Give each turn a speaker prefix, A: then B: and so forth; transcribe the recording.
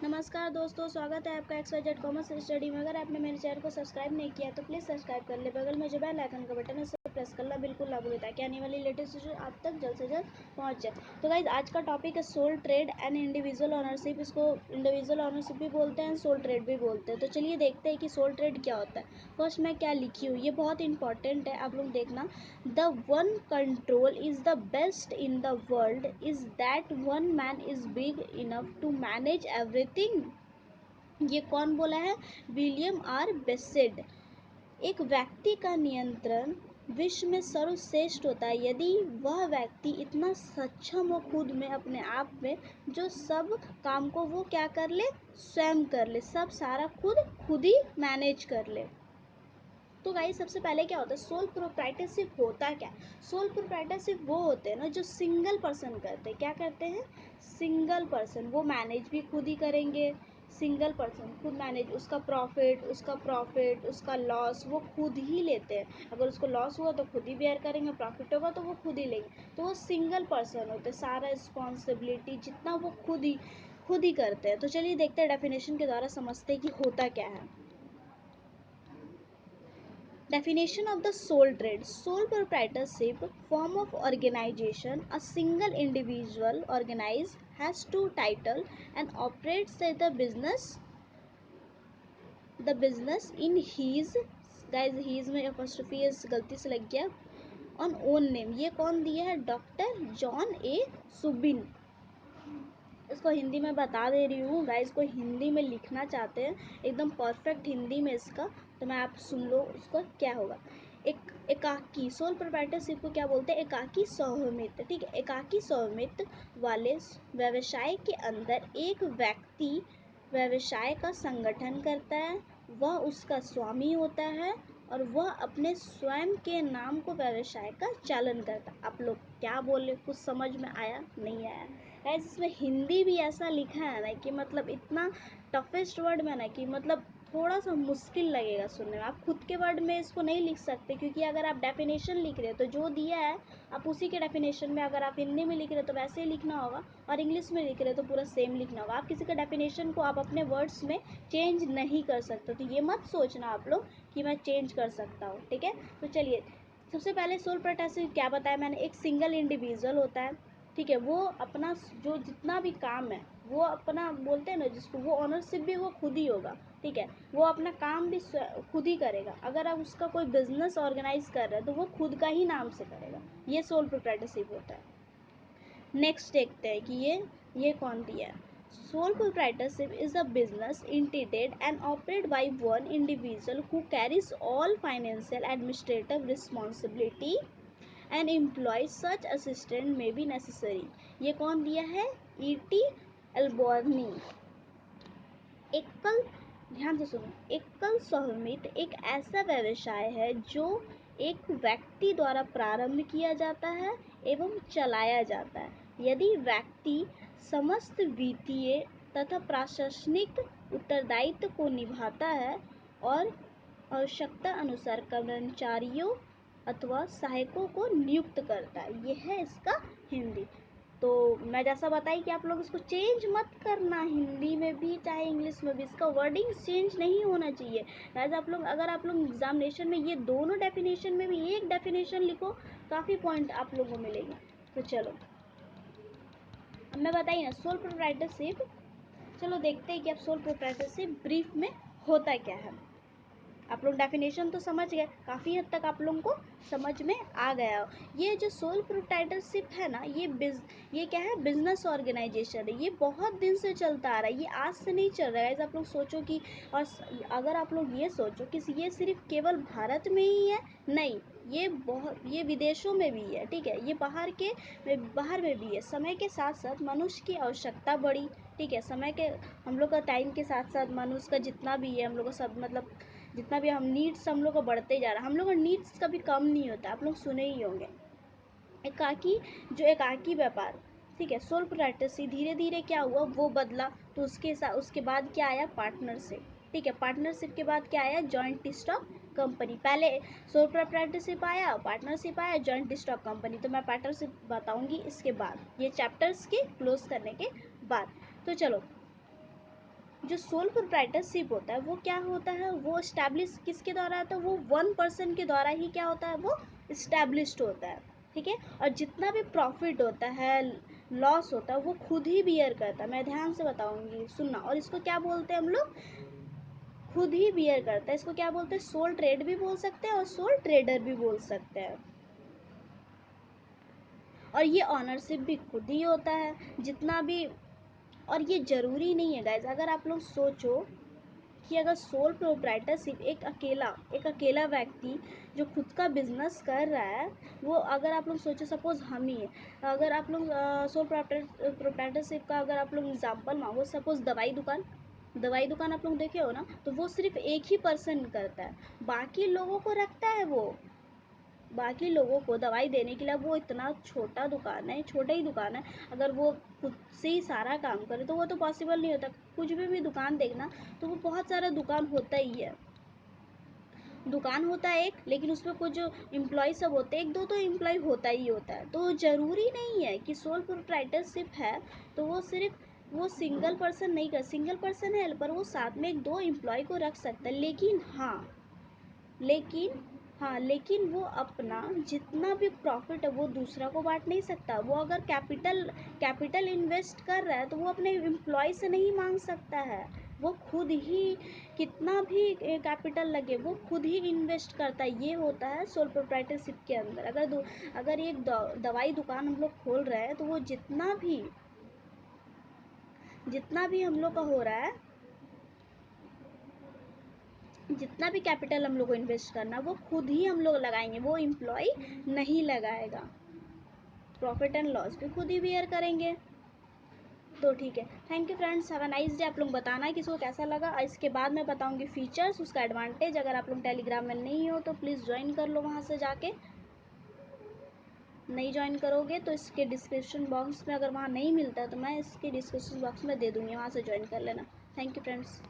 A: नमस्कार दोस्तों, स्वागत है आपका XYZ कॉमर्स स्टडी में। अगर आपने मेरे चैनल को सब्सक्राइब नहीं किया तो प्लीज़ सब्सक्राइब कर ले। बगल में जो बेल आइकन का बटन है उसे प्रेस करना बिल्कुल ना भूलें ताकि आने वाली लेटेस्ट वीडियो आप तक जल्द से जल्द पहुंच जाए। तो गाइज, आज का टॉपिक है sole trade and individual ownership. इसको इंडिविजुअल ऑनरशिप भी बोलते हैं, सोल ट्रेड भी बोलते हैं। तो चलिए देखते हैं कि सोल ट्रेड क्या होता है। फर्स्ट मैं क्या लिखी हूँ, ये बहुत इंपॉर्टेंट है, आप लोग देखना। The one control is the best in the world is that one man is big enough to manage everything. ये कौन बोला है? विलियम आर बेसेड। एक व्यक्ति का नियंत्रण विश्व में सर्वश्रेष्ठ होता है यदि वह व्यक्ति इतना सक्षम हो खुद में, अपने आप में, जो सब काम को वो क्या कर ले, स्वयं कर ले, सब सारा खुद ही मैनेज कर ले। तो गाइस, सबसे पहले क्या होता है, सोल प्रोप्राइटरशिप होता क्या है? सोल प्रोप्राइटरशिप वो होते हैं ना जो सिंगल पर्सन करते हैं। क्या करते हैं? Single person. वो मैनेज भी खुद ही करेंगे। सिंगल पर्सन खुद मैनेज, उसका प्रॉफिट, उसका लॉस वो खुद ही लेते हैं। अगर उसको लॉस हुआ तो खुद ही बेयर करेंगे, प्रॉफिट होगा तो वो खुद ही लेंगे। तो वो सिंगल पर्सन होते हैं, सारा रिस्पॉन्सिबिलिटी जितना वो खुद ही करते हैं। तो चलिए देखते हैं, डेफिनेशन के द्वारा समझते हैं कि होता क्या है। Definition of the sole trade. Sole proprietorship, form of organization. A single individual organized has two title and operates the business in his, guys his में apostrophe गलती से लग गया, on own name. ये कौन दिया है? डॉक्टर जॉन ए सुबिन। इसको हिंदी में बता दे रही हूँ गाइस, को हिंदी में लिखना चाहते हैं एकदम परफेक्ट हिंदी में इसका, तो मैं आप सुन लो उसको क्या होगा। एकाकी, सोल प्रोप्राइटरशिप को क्या बोलते हैं? एकाकी स्वामित्व। ठीक है, एकाकी स्वामित्व वाले व्यवसाय के अंदर एक व्यक्ति व्यवसाय का संगठन करता है, वह उसका स्वामी होता है और वह अपने स्वयं के नाम को व्यवसाय का चालन करता है। आप लोग क्या बोले, कुछ समझ में आया? नहीं आया? गाइस, इसमें हिंदी भी ऐसा लिखा है ना कि मतलब इतना टफेस्ट वर्ड में ना कि मतलब थोड़ा सा मुश्किल लगेगा सुनने में। आप खुद के वर्ड में इसको नहीं लिख सकते, क्योंकि अगर आप डेफिनेशन लिख रहे हो तो जो दिया है आप उसी के डेफिनेशन में, अगर आप हिंदी में लिख रहे हो तो वैसे ही लिखना होगा, और इंग्लिश में लिख रहे हो तो पूरा सेम लिखना होगा। आप किसी का डेफिनेशन को आप अपने वर्ड्स में चेंज नहीं कर सकते, तो ये मत सोचना आप लोग कि मैं चेंज कर सकता हूँ। ठीक है, तो चलिए सबसे पहले सोल प्रोप्राइटरशिप क्या बताया मैंने? एक सिंगल इंडिविजुअल होता है, ठीक है, वो अपना जो जितना भी काम है वो अपना, बोलते हैं ना जिसको, वो ऑनरशिप भी वो खुद ही होगा। ठीक है, वो अपना काम भी खुद ही करेगा। अगर आप उसका कोई बिजनेस ऑर्गेनाइज कर रहे हैं तो वो खुद का ही नाम से करेगा। ये सोल प्रोप्राइटरशिप होता है। नेक्स्ट देखते हैं कि ये कौन दिया है। Sole proprietorship is a business entitled and operated by one individual who carries all financial administrative responsibility and employs such assistant may be necessary. ये कौन दिया है? E.T. एल्बोर्नी। एकल, ध्यान से सुनो, एकल स्वामित्व एक ऐसा व्यवसाय है जो एक व्यक्ति द्वारा प्रारंभ किया जाता है एवं चलाया जाता है। यदि व्यक्ति समस्त वित्तीय तथा प्रशासनिक उत्तरदायित्व को निभाता है और आवश्यकता अनुसार कर्मचारियों अथवा सहायकों को नियुक्त करता है। यह है इसका हिंदी। तो मैं जैसा बताई कि आप लोग इसको चेंज मत करना, हिंदी में भी चाहे इंग्लिश में भी इसका वर्डिंग चेंज नहीं होना चाहिए। गाइस, आप लोग अगर आप लोग एग्जामिनेशन में ये दोनों डेफिनेशन में भी एक डेफिनेशन लिखो, काफ़ी पॉइंट आप लोगों को मिलेंगे। तो चलो अब मैं बताइए ना सोल प्रोप्राइटरशिप। चलो देखते हैं कि अब सोल प्रोप्राइटरशिप ब्रीफ में होता क्या है। आप लोग डेफिनेशन तो समझ गए, काफ़ी हद तक आप लोगों को समझ में आ गया हो। ये जो सोल प्रोप्राइटरशिप है ना, ये क्या है? बिजनेस ऑर्गेनाइजेशन है। ये बहुत दिन से चलता आ रहा है, ये आज से नहीं चल रहा है। ऐसा आप लोग सोचो कि, और अगर आप लोग ये सोचो कि ये सिर्फ केवल भारत में ही है, नहीं, ये विदेशों में भी है। ठीक है, ये बाहर में भी है। समय के साथ साथ मनुष्य की आवश्यकता बढ़ी। ठीक है, समय के, हम लोग का टाइम के साथ साथ मनुष्य का जितना भी है, हम लोग का सब मतलब जितना भी हम नीड्स हम लोग का बढ़ते जा रहा है। हम लोग का नीड्स कभी कम नहीं होता, आप लोग सुने ही होंगे। एकाकी व्यापार, ठीक है, सोल प्रोप्राइटरशिप धीरे धीरे क्या हुआ, वो बदला। तो उसके बाद क्या आया? पार्टनरशिप। ठीक है, पार्टनरशिप के बाद क्या आया? Joint stock company. पहले सोल प्रोप्राइटरशिप आया, पार्टनरशिप आया, जॉइंट स्टॉक कंपनी। तो मैं पार्टनरशिप बताऊंगी इसके बाद, ये चैप्टर्स के क्लोज करने के बाद। तो चलो जो सोल प्रोप्राइटरशिप होता है वो क्या होता है, वो इस्टेब्लिश किसके द्वारा होता है, वो 1 पर्सन के द्वारा ही क्या होता है, वो इस्टेब्लिश्ड होता है, ठीक है। और जितना भी प्रॉफिट होता है, लॉस होता है, वो खुद ही बियर करता है। मैं ध्यान से बताऊंगी, सुनना। और इसको क्या बोलते हैं हम लोग, खुद ही बियर करता है। इसको क्या बोलते हैं, सोल ट्रेड भी बोल सकते हैं और सोल ट्रेडर भी बोल सकते हैं। और ये ऑनरशिप भी खुद ही होता है जितना भी। और ये ज़रूरी नहीं है गाइज, अगर आप लोग सोचो कि अगर सोल प्रोप्राइटरशिप एक अकेला व्यक्ति जो खुद का बिजनेस कर रहा है, वो अगर आप लोग सोचो सपोज हम ही है, अगर आप लोग सोल प्रोप्राइटरशिप का अगर आप लोग एग्जांपल मांगो, सपोज दवाई दुकान आप लोग देखे हो ना, तो वो सिर्फ एक ही पर्सन करता है, बाकी लोगों को रखता है वो, बाकी लोगों को दवाई देने के लिए। वो इतना छोटा दुकान है, छोटा ही दुकान है, अगर वो खुद से ही सारा काम करे तो वो तो पॉसिबल नहीं होता। कुछ भी दुकान देखना तो वो बहुत सारा दुकान होता ही है, दुकान होता है एक, लेकिन उसमें कुछ जो एम्प्लॉय सब होते हैं, एक दो तो एम्प्लॉय होता ही होता है। तो ज़रूरी नहीं है कि सोल प्रोप्राइटरशिप है तो वो सिर्फ वो सिंगल पर्सन नहीं कर, सिंगल पर्सन है पर वो साथ में एक दो एम्प्लॉय को रख सकता है। लेकिन वो अपना जितना भी प्रॉफिट है वो दूसरा को बांट नहीं सकता। वो अगर कैपिटल इन्वेस्ट कर रहा है तो वो अपने एम्प्लॉय से नहीं मांग सकता है, वो खुद ही कितना भी कैपिटल लगे वो खुद ही इन्वेस्ट करता है। ये होता है सोल प्रोप्राइटरशिप के अंदर। अगर एक दवाई दुकान हम लोग खोल रहे हैं तो वो जितना भी हम लोग का हो रहा है, जितना भी कैपिटल हम लोग को इन्वेस्ट करना वो खुद ही हम लोग लगाएंगे, वो एम्प्लॉय नहीं लगाएगा। प्रॉफिट एंड लॉस भी खुद ही बियर करेंगे। तो ठीक है, thank you friends, have a nice day. आप लोग बताना कि इसको कैसा लगा। इसके बाद मैं बताऊंगी फीचर्स, उसका एडवांटेज। अगर आप लोग टेलीग्राम में नहीं हो तो प्लीज़ ज्वाइन कर लो वहाँ से जाके, नहीं ज्वाइन करोगे तो इसके डिस्क्रिप्शन बॉक्स में, अगर वहाँ नहीं मिलता तो मैं इसके डिस्क्रिप्शन बॉक्स में दे दूँगी, वहाँ से ज्वाइन कर लेना। Thank you friends.